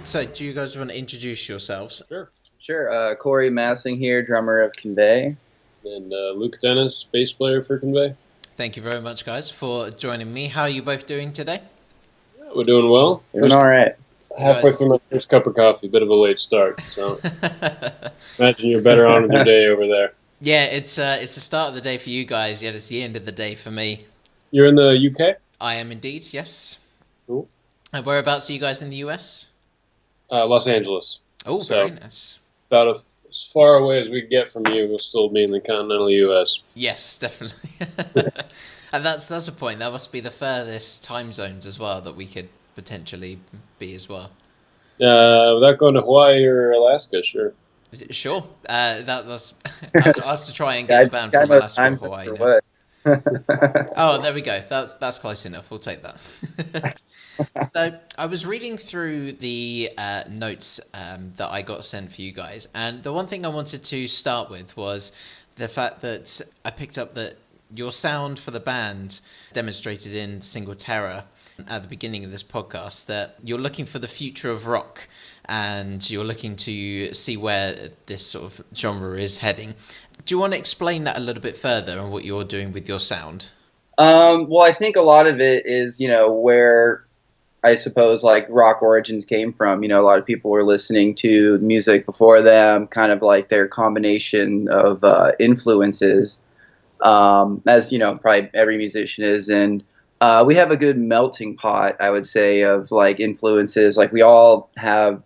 So, do you guys want to introduce yourselves? Sure. Corey Massing here, drummer of Convey. And Luke Dennis, bass player for Convey. Thank you very much, guys, for joining me. How are you both doing today? Yeah, we're doing well. Doing all right. Halfway through my first cup of coffee, bit of a late start. So imagine you're better on with your day over there. Yeah, it's the start of the day for you guys, yet it's the end of the day for me. You're in the UK? I am indeed, yes. Cool. And whereabouts are you guys in the US? Los Angeles. Oh, very nice. About as far away as we can get from you, we'll still be in the continental US. Yes, definitely. And that's a point. That must be the furthest time zones as well that we could potentially be as well. Without going to Hawaii or Alaska, sure. Sure. That's. I'll have to try and get a band from Alaska or Hawaii. Oh, there we go. That's close enough. We'll take that. So I was reading through the notes that I got sent for you guys, and the one thing I wanted to start with was the fact that I picked up that your sound for the band demonstrated in Single Terror at the beginning of this podcast, that you're looking for the future of rock and you're looking to see where this sort of genre is heading. Do you want to explain that a little bit further and what you're doing with your sound? Well, I think a lot of it is, where I suppose like rock origins came from. A lot of people were listening to music before them, kind of like their combination of influences, as probably every musician is. And we have a good melting pot, I would say, of like influences. Like we all have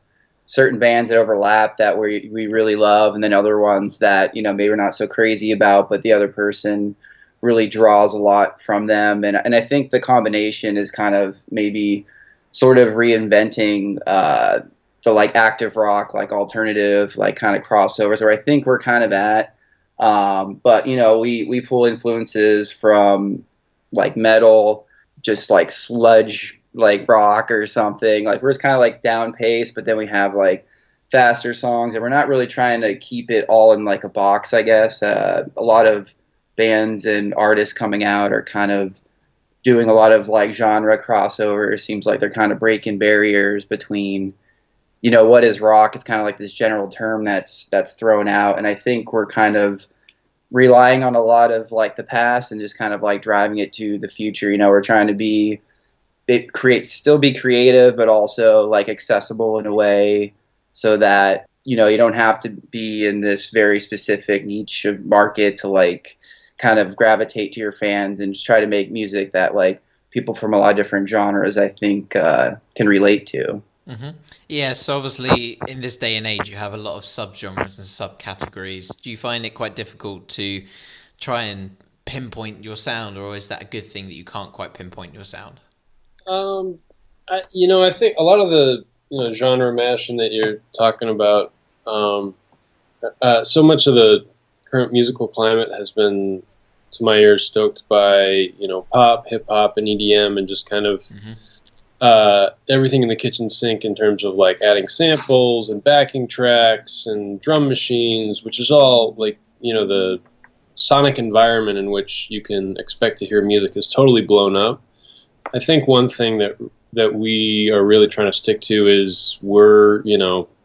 certain bands that overlap that we really love, and then other ones that maybe we're not so crazy about, but the other person really draws a lot from them. And I think the combination is kind of maybe sort of reinventing the like active rock, like alternative, like kind of crossovers, where I think we're kind of at. But we pull influences from like metal, just like sludge, like rock or something. Like we're just kind of like down pace, but then we have like faster songs, and we're not really trying to keep it all in like a box, I guess. A lot of bands and artists coming out are kind of doing a lot of like genre crossovers. Seems like they're kind of breaking barriers between, what is rock. It's kind of like this general term that's thrown out, and I think we're kind of relying on a lot of like the past and just kind of like driving it to the future. We're trying to still be creative, but also like accessible in a way so that you don't have to be in this very specific niche of market to like kind of gravitate to your fans, and just try to make music that like people from a lot of different genres, I think, can relate to. Mm-hmm. Yeah, so obviously in this day and age you have a lot of subgenres and subcategories. Do you find it quite difficult to try and pinpoint your sound, or is that a good thing that you can't quite pinpoint your sound? I think a lot of the genre mashing that you're talking about, so much of the current musical climate has been, to my ears, stoked by pop, hip hop, and EDM, and just kind of everything in the kitchen sink in terms of like adding samples and backing tracks and drum machines, which is all like the sonic environment in which you can expect to hear music is totally blown up. I think one thing that we are really trying to stick to is we're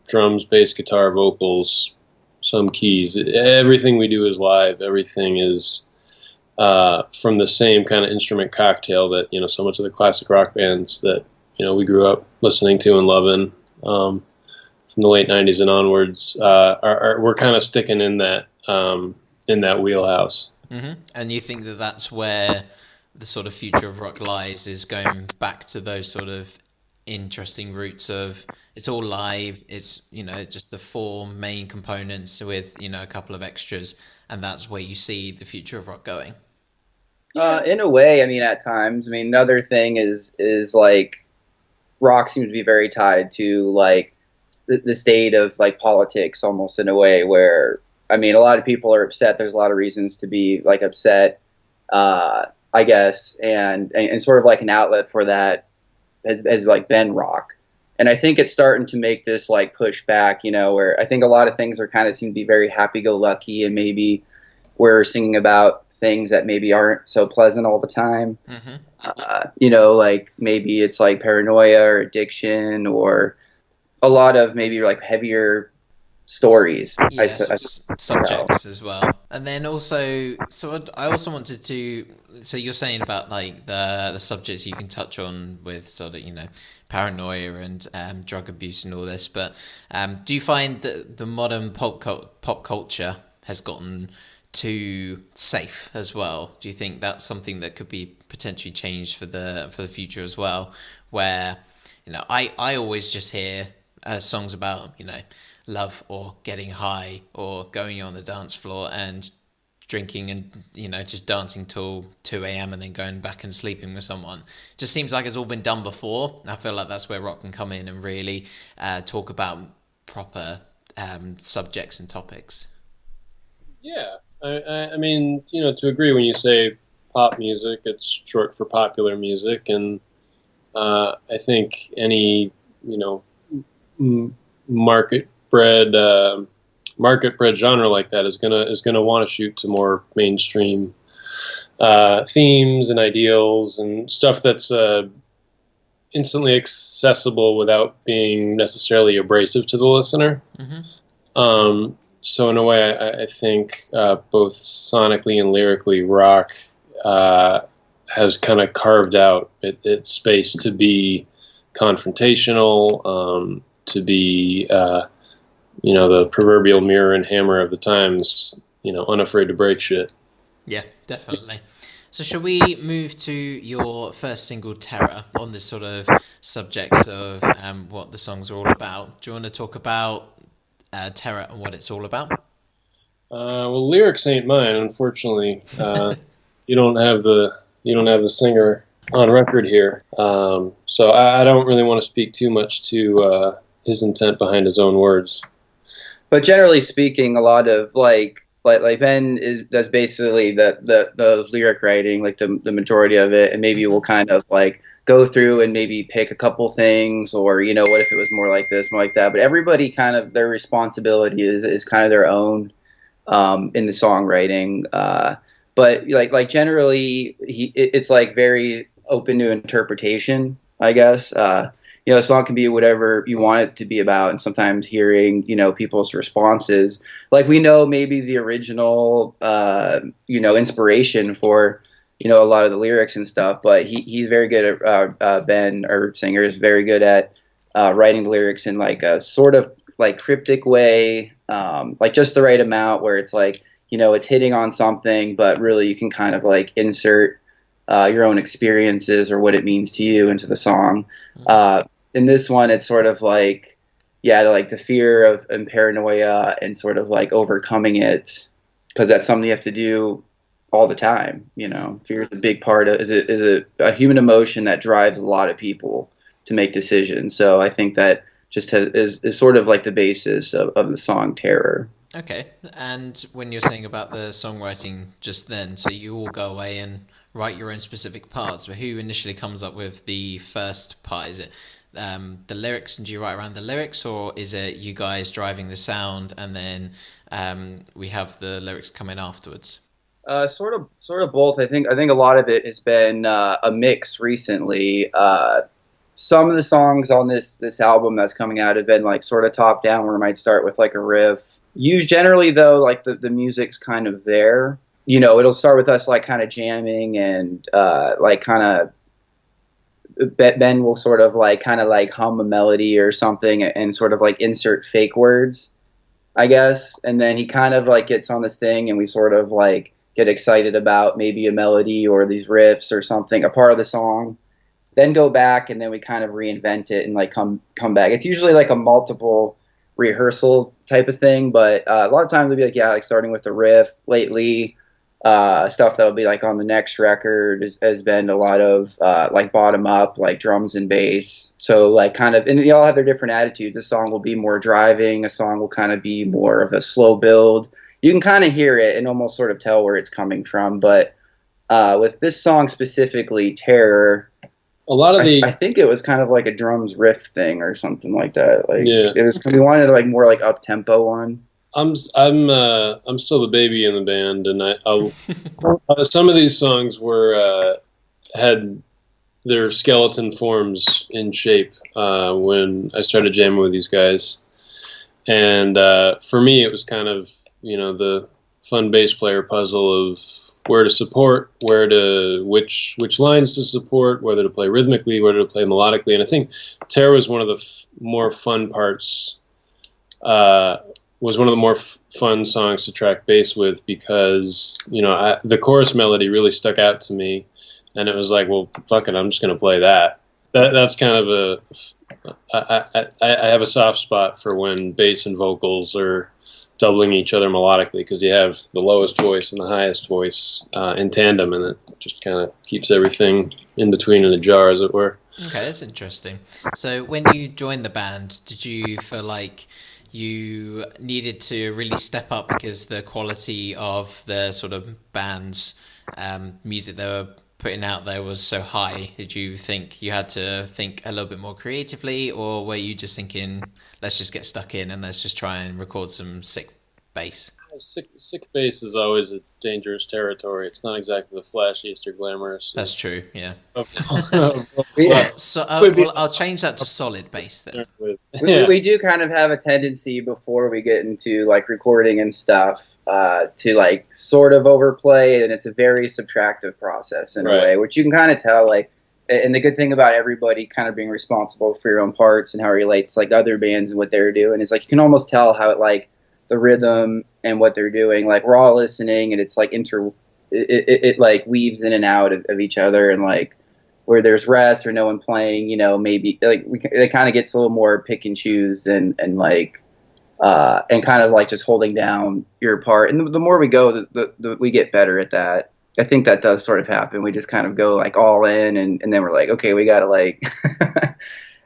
drums, bass, guitar, vocals, some keys. Everything we do is live. Everything is from the same kind of instrument cocktail that so much of the classic rock bands that we grew up listening to and loving from the late '90s and onwards we're kind of sticking in that wheelhouse. Mm-hmm. And you think that that's where the sort of future of rock lies, is going back to those sort of interesting roots of it's all live, it's just the four main components with a couple of extras, and that's where you see the future of rock going? In a way, at times. Another thing is like rock seems to be very tied to like the state of like politics, almost, in a way where a lot of people are upset. There's a lot of reasons to be like upset, I guess, and sort of like an outlet for that has like been rock. And I think it's starting to make this like push back, where I think a lot of things are kind of seem to be very happy-go-lucky, and maybe we're singing about things that maybe aren't so pleasant all the time. Mm-hmm. Like maybe it's like paranoia or addiction or a lot of maybe like heavier stories. Yeah, subjects as well. And then also, so I also wanted to, so you're saying about like the subjects you can touch on with sort of, you know, paranoia and drug abuse and all this, but do you find that the modern pop culture has gotten too safe as well? Do you think that's something that could be potentially changed for the future as well, where, you know, I always just hear songs about, you know, love or getting high or going on the dance floor and drinking and, you know, just dancing till 2 a.m. and then going back and sleeping with someone. Just seems like it's all been done before. I feel like that's where rock can come in and really talk about proper subjects and topics. Yeah, I mean, you know, to agree when you say pop music, it's short for popular music, and I think any, you know, market-bred genre like that is gonna want to shoot to more mainstream themes and ideals and stuff that's instantly accessible without being necessarily abrasive to the listener. Mm-hmm. So in a way, I think both sonically and lyrically, rock has kind of carved out its space to be confrontational, to be, you know, the proverbial mirror and hammer of the times, you know, unafraid to break shit. Yeah, definitely. So shall we move to your first single, Terror, on this sort of subjects of what the songs are all about? Do you want to talk about Terror and what it's all about? Well, lyrics ain't mine, unfortunately. You don't have the singer on record here, so I don't really want to speak too much to his intent behind his own words. But generally speaking, a lot of like Ben does basically the lyric writing, like the majority of it, and maybe we'll kind of like go through and maybe pick a couple things, or, you know, what if it was more like this, more like that. But everybody kind of, their responsibility is kind of their own in the songwriting. But like generally, it's like very open to interpretation, I guess. You know, a song can be whatever you want it to be about, and sometimes hearing, you know, people's responses, like we know maybe the original, you know, inspiration for, you know, a lot of the lyrics and stuff, but he's very good at Ben, our singer, is very good at writing lyrics in like a sort of like cryptic way, like just the right amount where it's like, you know, it's hitting on something, but really you can kind of like insert your own experiences or what it means to you into the song. In this one, it's sort of like, yeah, like the fear of and paranoia and sort of like overcoming it, because that's something you have to do all the time. You know, fear is a big part of, is a human emotion that drives a lot of people to make decisions. So I think that just is sort of like the basis of the song Terror. Okay, and when you're saying about the songwriting just then, so you all go away and write your own specific parts, but who initially comes up with the first part? Is it the lyrics, and do you write around the lyrics, or is it you guys driving the sound and then we have the lyrics coming afterwards? Sort of both. I think a lot of it has been a mix recently. Some of the songs on this album that's coming out have been like sort of top down, where it might start with like a riff. Generally though, like the music's kind of there. You know, it'll start with us like kind of jamming and like kind of Ben will sort of like kind of like hum a melody or something and sort of like insert fake words, I guess. And then he kind of like gets on this thing and we sort of like get excited about maybe a melody or these riffs or something, a part of the song, then go back and then we kind of reinvent it and like come back. It's usually like a multiple rehearsal type of thing, but a lot of times it'll be like, yeah, like starting with the riff. Lately, stuff that'll be like on the next record has been a lot of like bottom up, like drums and bass. So like kind of, and they all have their different attitudes. A song will be more driving, a song will kind of be more of a slow build. You can kind of hear it and almost sort of tell where it's coming from. But with this song specifically, Terror, a lot of I think it was kind of like a drums riff thing or something like that. Like, yeah, it was, we wanted like more like up tempo one. I'm still the baby in the band, and some of these songs were had their skeleton forms in shape when I started jamming with these guys. And for me, it was kind of, the fun bass player puzzle of where to support, which lines to support, whether to play rhythmically, whether to play melodically. And I think Terror was one of the more fun parts, was one of the more fun songs to track bass with, because, the chorus melody really stuck out to me. And it was like, well, fuck it, I'm just going to play that. That's kind of I have a soft spot for when bass and vocals are doubling each other melodically, because you have the lowest voice and the highest voice in tandem, and it just kind of keeps everything in between in a jar, as it were. Okay, that's interesting. So when you joined the band, did you feel like you needed to really step up because the quality of the sort of band's music they were putting out there was so high? Did you think you had to think a little bit more creatively, or were you just thinking, let's just get stuck in and let's just try and record some sick bass? Sick bass is always a dangerous territory. It's not exactly the flashiest or glamorous. That's true, yeah. Yeah. Well, I'll change that to solid bass then. We do kind of have a tendency before we get into like recording and stuff to like sort of overplay, and it's a very subtractive process in a way, which you can kind of tell. Like, and the good thing about everybody kind of being responsible for your own parts and how it relates to like other bands and what they're doing is like you can almost tell how it like the rhythm and what they're doing. Like we're all listening, and it's like it like weaves in and out of each other, and like where there's rest or no one playing, maybe like it kind of gets a little more pick and choose and like. And kind of like just holding down your part. And the more we go, we get better at that. I think that does sort of happen. We just kind of go like all in, and then we're like, okay, we got to like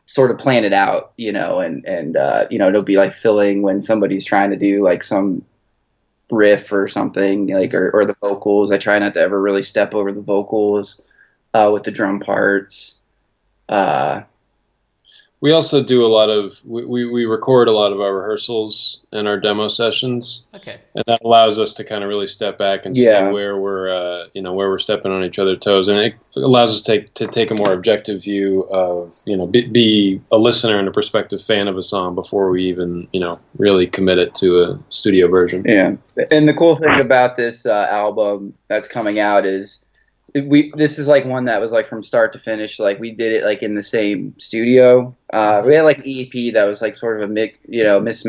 sort of plan it out, and it'll be like filling when somebody's trying to do like some riff or something, like, or the vocals. I try not to ever really step over the vocals with the drum parts. We also do a lot of we record a lot of our rehearsals and our demo sessions. Okay. And that allows us to kind of really step back and see where we're where we're stepping on each other's toes, and it allows us to take a more objective view of be a listener and a prospective fan of a song before we even really commit it to a studio version. Yeah, and the cool thing about this album that's coming out is. This is like one that was like from start to finish. Like we did it like in the same studio. We had like an EP that was like sort of a mix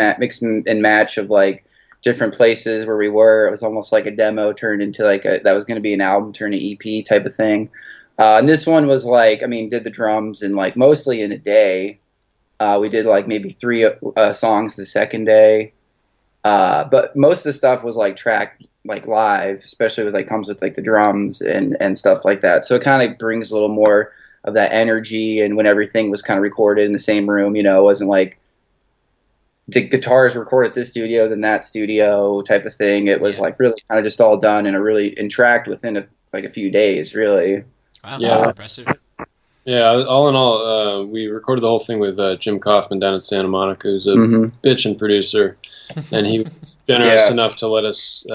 and match of like different places where we were. It was almost like a demo turned into like that was going to be an album turned to EP type of thing. And this one was like, did the drums in like mostly in a day. We did like maybe 3 songs the second day. But most of the stuff was like tracked like live, especially with like comes with like the drums and stuff like that. So it kind of brings a little more of that energy. And when everything was kind of recorded in the same room, it wasn't like the guitars recorded at this studio, then that studio type of thing. It was like really kind of just all done and tracked within a few days, really. Wow, that's impressive. Yeah, all in all, we recorded the whole thing with Jim Kaufman down in Santa Monica, who's a bitchin' producer, and he was generous enough to let us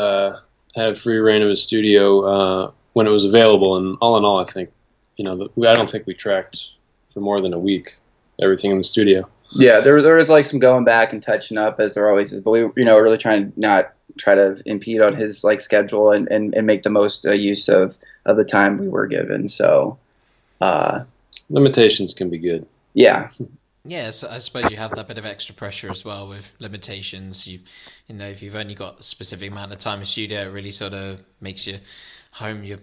have free reign of his studio when it was available. And all in all, I think, I don't think we tracked for more than a week everything in the studio. Yeah, there was like some going back and touching up as there always is, but we really trying to not try to impede on his like schedule and make the most use of the time we were given. So. Limitations can be good. Yeah. Yeah, so I suppose you have that bit of extra pressure as well with limitations. You if you've only got a specific amount of time in studio, it really sort of makes you hone your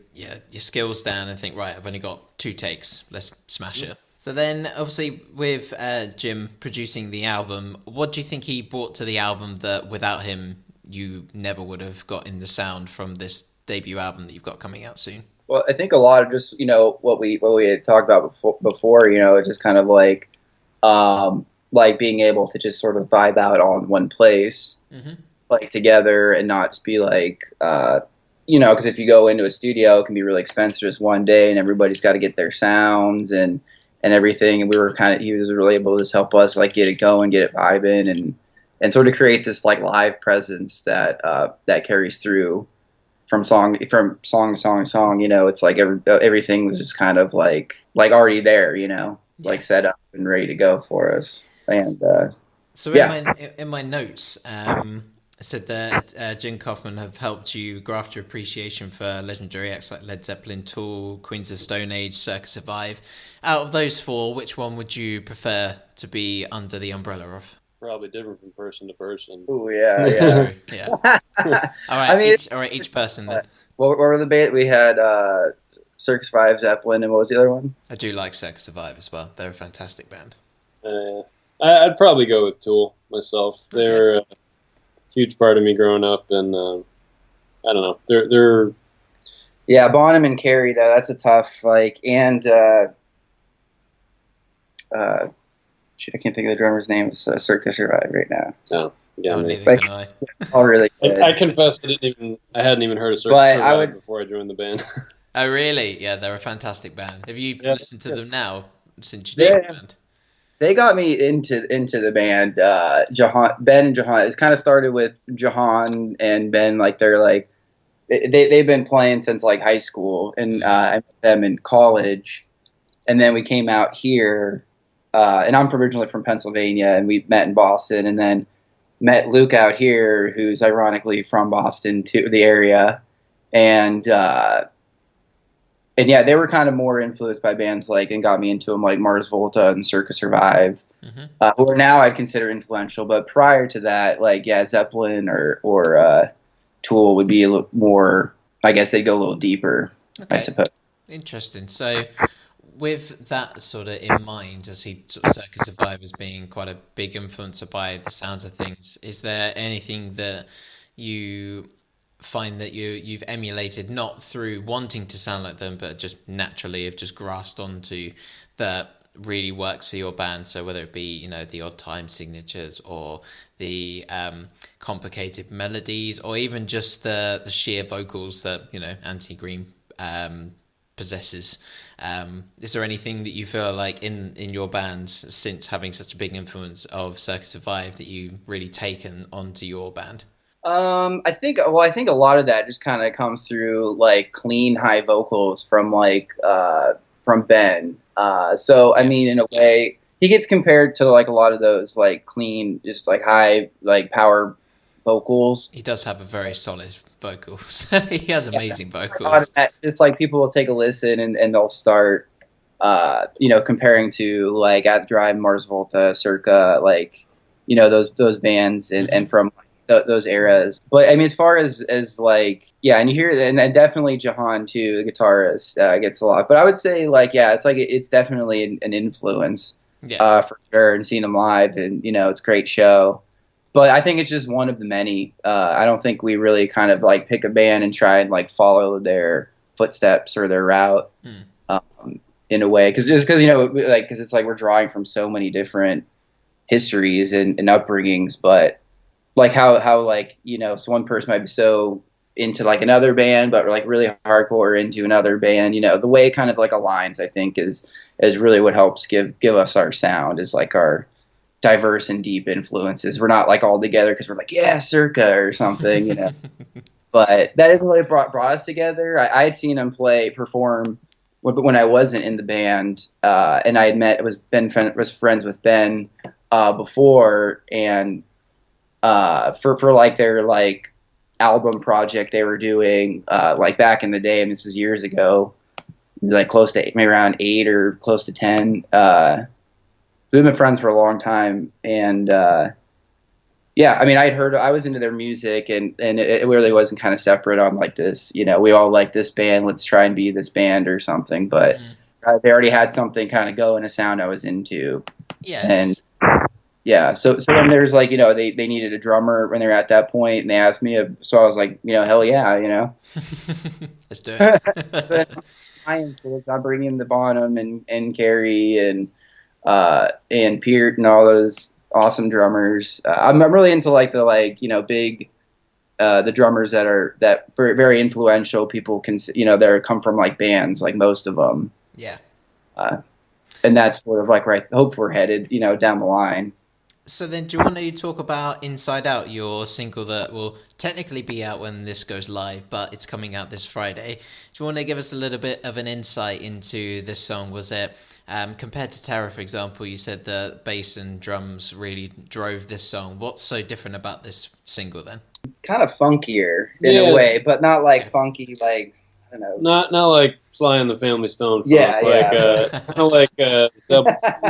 skills down and think, right, I've only got 2 takes, let's smash it. So then, obviously, with Jim producing the album, what do you think he brought to the album that without him you never would have gotten the sound from this debut album that you've got coming out soon? Well, I think a lot of just what we had talked about before. It's just kind of like being able to just sort of vibe out all in one place, like together, and not just be like because if you go into a studio, it can be really expensive just one day, and everybody's got to get their sounds and everything. And he was really able to just help us like get it going, get it vibing, and sort of create this like live presence that carries through from song to song. You know, it's like everything was just kind of like already there. You know, like set up and ready to go for us. And so in my notes, I said that Jim Kaufman have helped you graft your appreciation for legendary acts like Led Zeppelin, Tool, Queens of Stone Age, Circa Survive. Out of those four, which one would you prefer to be under the umbrella of? Probably different from person to person. Oh yeah. Yeah. All right, each person then. What were the band? We had Circa Survive, Zeppelin, and what was the other one? I do like Circa Survive as well. They're a fantastic band. I'd probably go with Tool myself. Okay. They're a huge part of me growing up, and I don't know. They're yeah, Bonham and Carey though. That's a tough and shoot, I can't think of the drummer's name. It's Circa Survive right now. No, yeah, all really good. I confess I hadn't even heard of Circa Survive before I joined the band. Oh really? Yeah, they're a fantastic band. Have you listened to them now since you joined the band? They got me into the band. Ben and Jahan. It kind of started with Jahan and Ben. Like they've been playing since like high school, and I met them in college, and then we came out here. And I'm originally from Pennsylvania, and we met in Boston, and then met Luke out here, who's ironically from Boston, to the area, and yeah, they were kind of more influenced by bands and got me into them like Mars Volta and Circa Survive, who are now I'd consider influential, but prior to that, Zeppelin or Tool would be a little more. I guess they'd go a little deeper, I suppose. Interesting. So, with that sort of in mind, I see sort of Circa Survive as being quite a big influencer by the sounds of things. Is there anything that you find that you've emulated, not through wanting to sound like them, but just naturally have just grasped onto that really works for your band? So whether it be, the odd time signatures or the complicated melodies, or even just the sheer vocals that, Anthony Green possesses. Is there anything that you feel like in your band, since having such a big influence of Circa Survive, that you really taken onto your band? I think a lot of that just kind of comes through clean high vocals from Ben. So I mean, in a way, he gets compared to a lot of those clean, just high power vocals. He does have a very solid vocals. He has amazing vocals. Just people will take a listen and they'll start, comparing to At Drive, Mars Volta, Circa, those bands and from those eras. But I mean, as far as and you hear, and definitely Jahan too, the guitarist, gets a lot. But I would say it's definitely an influence, for sure. And seeing them live, and it's a great show. But I think it's just one of the many. I don't think we really kind of pick a band and try and follow their footsteps or their route, in a way, because it's we're drawing from so many different histories and upbringings, but how so one person might be so into another band, but really hardcore into another band. The way it kind of aligns, I think, is really what helps give us our sound, is our diverse and deep influences. We're not all together because we're Circa or something, But that isn't what brought us together. I had seen him perform when I wasn't in the band, and I had was friends with Ben before, and for their album project they were doing back in the day, and this was years ago, close to maybe around 8 or close to 10. We've been friends for a long time, and I mean, I was into their music, and it really wasn't kind of separate on this, we all like this band, let's try and be this band or something, but they already had something kind of going, a sound I was into. Yes. And so when there's they needed a drummer when they were at that point, and they asked me, so I was hell yeah, let's do it. I'm bringing the Bonham and Carey and Peart and all those awesome drummers. I'm really into big the drummers that very influential people can that come from bands, most of them. Yeah. And that's sort of right. Hope we're headed down the line. So then, do you want to talk about Inside Out, your single that will technically be out when this goes live, but it's coming out this Friday? Do you want to give us a little bit of an insight into this song? Was it, compared to Terror, for example, you said the bass and drums really drove this song. What's so different about this single then? It's kind of funkier in a way, but not like funky, like, I don't know. Not like Sly and the Family Stone. Yeah, kind of like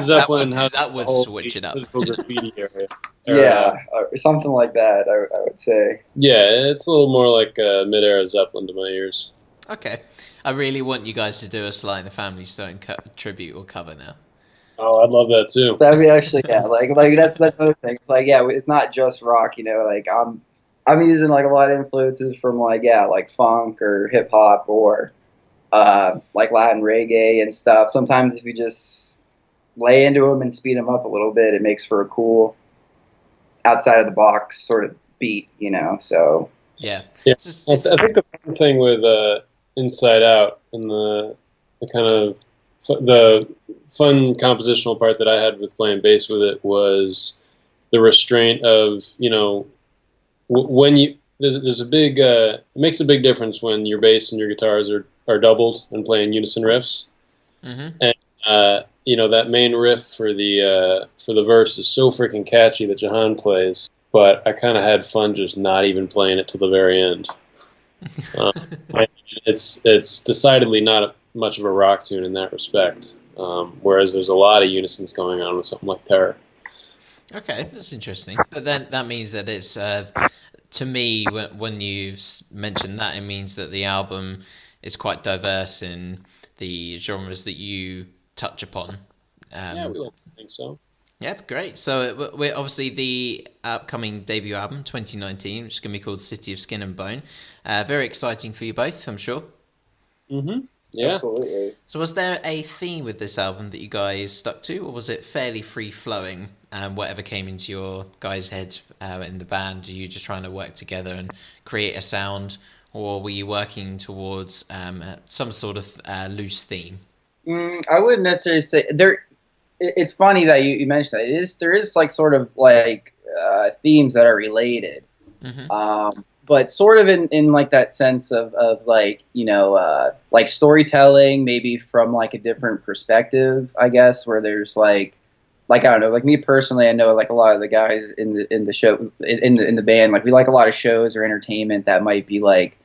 Zeppelin. That would switch it up. Graffiti area. Yeah, or something like that. I would say. Yeah, it's a little more like mid-era Zeppelin to my ears. Okay, I really want you guys to do a Sly and the Family Stone tribute or cover now. Oh, I'd love that too. That'd be actually like that's another thing. It's like it's not just rock. Like I'm using like a lot of influences from like funk or hip hop or like Latin reggae and stuff. Sometimes if you just lay into them and speed them up a little bit, it makes for a cool outside of the box sort of beat. So yeah. I think the fun thing with Inside Out and the kind of the fun compositional part that I had with playing bass with it was the restraint of when you there's a big it makes a big difference when your bass and your guitars are doubled and playing unison riffs. Mm-hmm. And that main riff for the verse is so freaking catchy that Jahan plays, but I kind of had fun just not even playing it till the very end. It's decidedly not much of a rock tune in that respect, whereas there's a lot of unisons going on with something like Terror. Okay, that's interesting. But then that means that it's, to me, when you mention that, it means that the album is quite diverse in the genres that you touch upon. Yeah, we like to think so. Yeah, great. So we're obviously the upcoming debut album, 2019, which is going to be called City of Skin and Bone. Very exciting for you both, I'm sure. Mm-hmm. Yeah. Absolutely. So was there a theme with this album that you guys stuck to, or was it fairly free-flowing? Whatever came into your guys' head in the band, are you just trying to work together and create a sound, or were you working towards some sort of loose theme? I wouldn't necessarily say there. It's funny that you mentioned that. There is like sort of like themes that are related, mm-hmm. But sort of in like that sense of like like storytelling, maybe from like a different perspective, I guess, where there's like I don't know, like me personally, I know like a lot of the guys in the show in the band, like we like a lot of shows or entertainment that might be like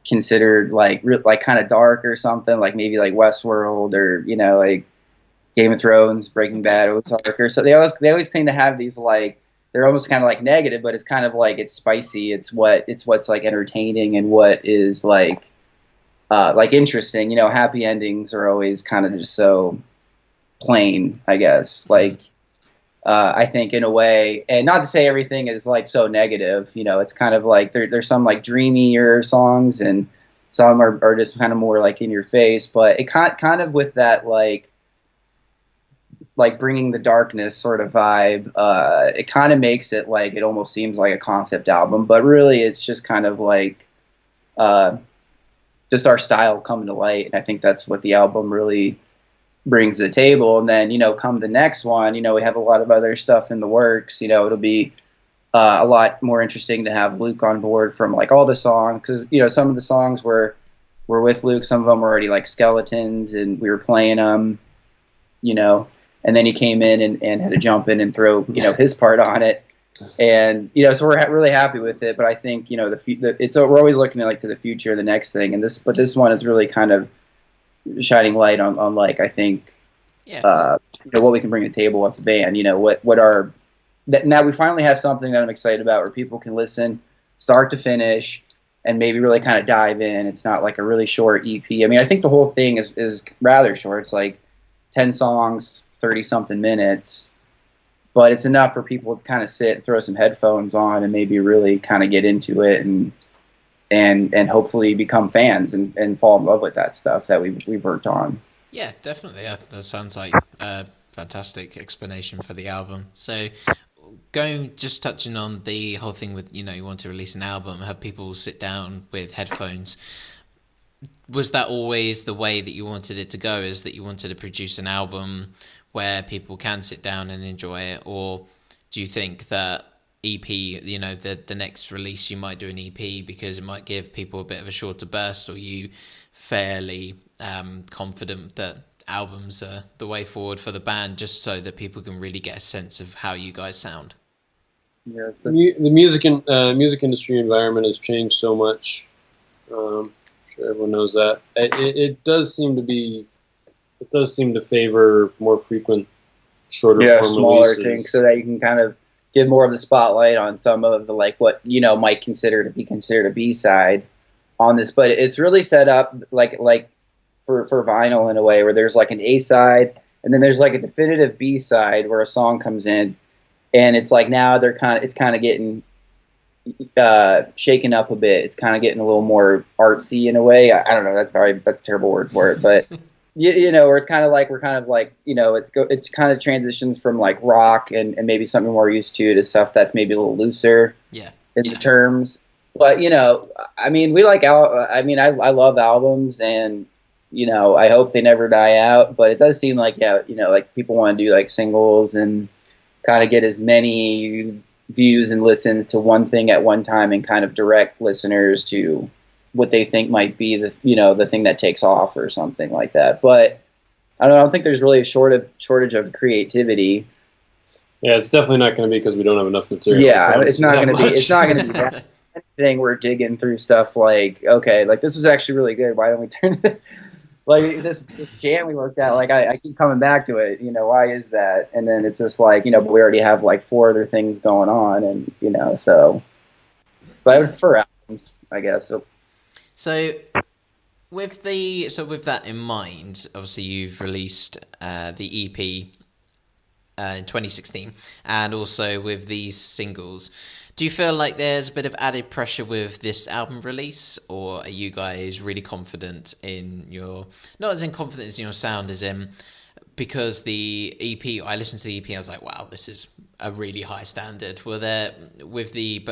considered like kind of dark or something, like maybe like Westworld or like Game of Thrones, Breaking Bad, Ozark, or so they always tend to have these like they're almost kind of like negative, but it's kind of like it's spicy. It's what's like entertaining and what is like interesting. Happy endings are always kind of just so plain, I guess. Like I think in a way, and not to say everything is like so negative. It's kind of like there's some like dreamier songs and some are just kind of more like in your face. But it kind of with that like bringing the darkness sort of vibe, it kind of makes it like it almost seems like a concept album, but really it's just kind of like just our style coming to light, and I think that's what the album really brings to the table. And then come the next one, we have a lot of other stuff in the works. It'll be a lot more interesting to have Luke on board from like all the songs, because some of the songs were with Luke, some of them were already like skeletons, and we were playing them, and then he came in and had to jump in and throw his part on it, and so we're really happy with it. But I think we're always looking to the future, the next thing, and this one is really kind of shining light on like I think what we can bring to the table as a band. Now we finally have something that I'm excited about, where people can listen start to finish and maybe really kind of dive in. It's not like a really short EP. I mean, I think the whole thing is rather short. It's like 10 songs, 30-something minutes, but it's enough for people to kind of sit and throw some headphones on and maybe really kind of get into it and hopefully become fans and fall in love with that stuff that we've worked on. Yeah, definitely. Yeah, that sounds like a fantastic explanation for the album. So just touching on the whole thing with, you want to release an album, have people sit down with headphones. was that always the way that you wanted it to go? Is that you wanted to produce an album where people can sit down and enjoy it, or do you think that EP, you know, the next release you might do an EP because it might give people a bit of a shorter burst, or are you fairly confident that albums are the way forward for the band, just so that people can really get a sense of how you guys sound? Yeah, the music industry environment has changed so much. I'm sure everyone knows that. It does seem to favor more frequent, shorter form smaller releases, things, so that you can kind of give more of the spotlight on some of the, like, what, you know, might be considered a B-side on this. But it's really set up like for vinyl in a way, where there's like an A-side, and then there's like a definitive B-side where a song comes in, and it's like now it's kind of getting shaken up a bit. It's kind of getting a little more artsy in a way. I don't know. That's a terrible word for it, but you know, where it's kind of like we're kind of like, you know, it's kind of transitions from like rock and maybe something we're used to stuff that's maybe a little looser. Yeah. In the terms. But, you know, I mean, I love albums, and, you know, I hope they never die out. But it does seem like, yeah, you know, like people want to do like singles and kind of get as many views and listens to one thing at one time, and kind of direct listeners to what they think might be the thing that takes off or something like that. But I don't think there's really a shortage of creativity. Yeah, it's definitely not going to be because we don't have enough material. Yeah, it's not going to be. It's not going to be that thing. We're digging through stuff like, okay, like this was actually really good. Why don't we turn it? Like this jam we worked out, like I keep coming back to it. You know, why is that? And then it's just like, you know, but we already have like 4 other things going on, and you know, so. But I would prefer albums, I guess. So with that in mind, obviously you've released the EP in 2016, and also with these singles, do you feel like there's a bit of added pressure with this album release, or are you guys really confident in your, not as in confidence in your sound as in, because the EP, I listened to the EP, I was like, wow, this is a really high standard. Were there, with the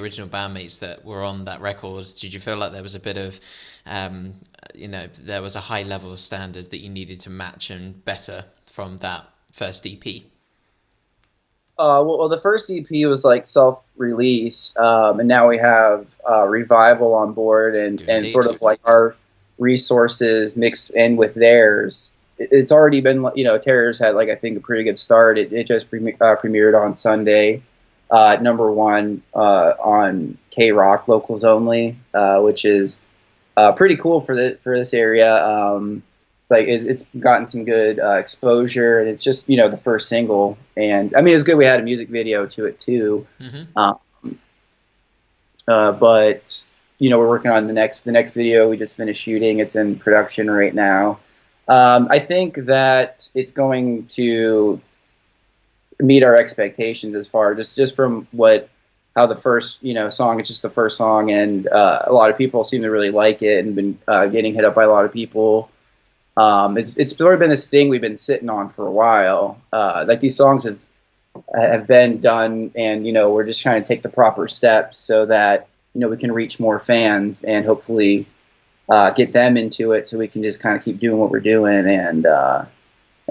original bandmates that were on that record, did you feel like there was a bit of, you know, there was a high level of standard that you needed to match and better from that first EP? Well, the first EP was like self-release, and now we have Revival on board, and sort of like our resources mixed in with theirs. It's already been, you know, Terrors had, like, I think, a pretty good start. It just premiered on Sunday, #1 on K-Rock Locals Only, which is pretty cool for this area. Like it's gotten some good exposure, and it's just, you know, the first single, and I mean, it's good we had a music video to it too. Mm-hmm. But you know, we're working on the next video. We just finished shooting; it's in production right now. I think that it's going to meet our expectations as far just from how the first, you know, song. It's just the first song, and a lot of people seem to really like it, and been getting hit up by a lot of people. It's sort of been this thing we've been sitting on for a while. Like these songs have been done, and you know, we're just trying to take the proper steps so that, you know, we can reach more fans and hopefully get them into it, so we can just kind of keep doing what we're doing and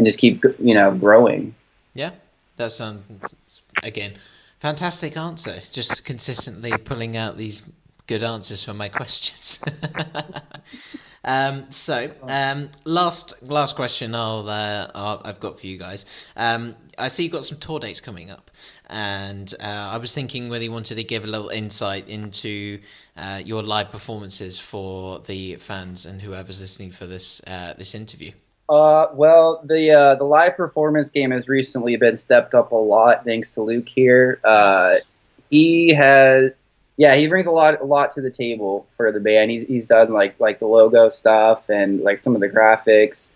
just keep, you know, growing. Yeah, that sounds, again, fantastic answer. Just consistently pulling out these good answers for my questions. Last question I've got for you guys. I see you've got some tour dates coming up, and I was thinking whether you wanted to give a little insight into your live performances for the fans and whoever's listening for this interview. Well, the live performance game has recently been stepped up a lot thanks to Luke here. Yes. He brings a lot to the table for the band. He's done like the logo stuff and like some of the graphics,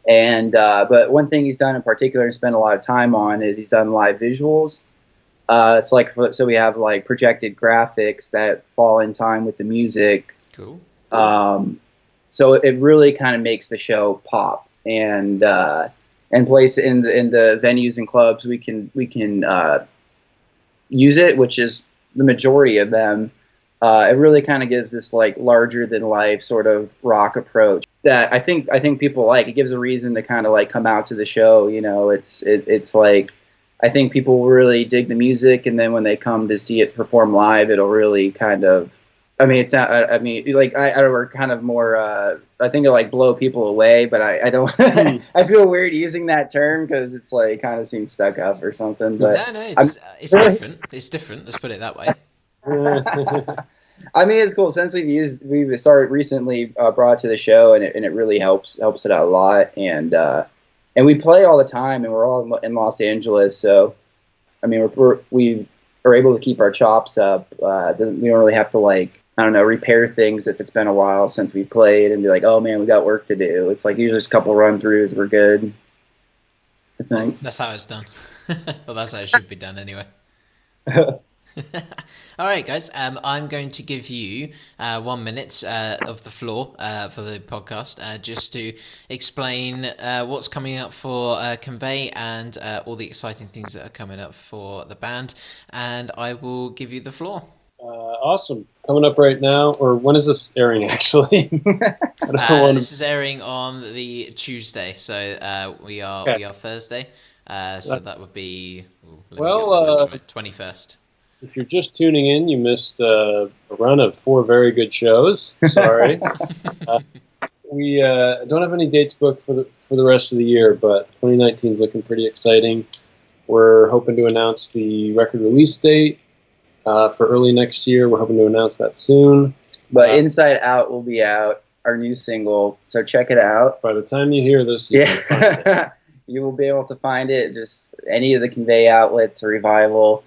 and but one thing he's done in particular and spent a lot of time on is he's done live visuals. It's like, so we have like projected graphics that fall in time with the music. Cool. So it really kind of makes the show pop, and place it in the venues and clubs we can use it, which is the majority of them. it really kind of gives this like larger than life sort of rock approach that I think people like. It gives a reason to kind of like come out to the show. You know, it's like I think people really dig the music, and then when they come to see it perform live, it'll really kind of. I mean, it's not. I mean, like I don't know, kind of more. I think it'll like blow people away, but I don't. I feel weird using that term because it's like kind of seems stuck up or something. But no, it's different. It's different. Let's put it that way. I mean, it's cool since we've started recently brought it to the show, and it really helps it out a lot, and we play all the time, and we're all in Los Angeles, so I mean we are able to keep our chops up. We don't really have to like I don't know repair things if it's been a while since we played and be like, oh man, we got work to do. It's like usually just a couple run throughs, we're good. I think that's how it's done. Well, that's how it should be done anyway. All right, guys. I'm going to give you 1 minute of the floor for the podcast, just to explain what's coming up for Convey and all the exciting things that are coming up for the band. And I will give you the floor. Awesome. Coming up right now, or when is this airing? Actually, this is airing on the Tuesday, so we are Thursday. So that would be 21st. If you're just tuning in, you missed a run of 4 very good shows. Sorry. We don't have any dates booked for the rest of the year, but 2019 is looking pretty exciting. We're hoping to announce the record release date for early next year. We're hoping to announce that soon. But Inside Out will be out, our new single, so check it out. By the time you hear this, you can find it. You will be able to find it just any of the Convey outlets, Revival,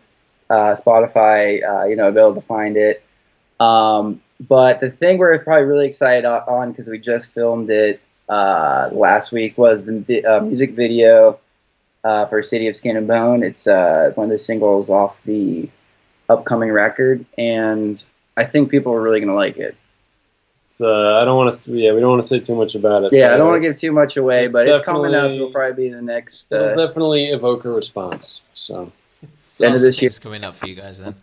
Spotify, be able to find it. But the thing we're probably really excited on, because we just filmed it last week, was the music video for City of Skin and Bone. It's one of the singles off the upcoming record, and I think people are really going to like it. I don't want to. Yeah, we don't want to say too much about it. Yeah, I don't want to give too much away, but it's coming up. It'll probably be the next. It'll definitely evoke a response. So, end of this year coming up for you guys then.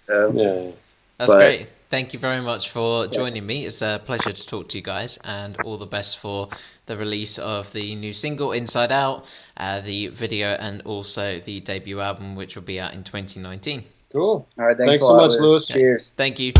Yeah, that's great. Thank you very much for joining me. It's a pleasure to talk to you guys, and all the best for the release of the new single Inside Out, the video, and also the debut album, which will be out in 2019. Cool. All right, thanks so much, Lewis. Cheers. Thank you.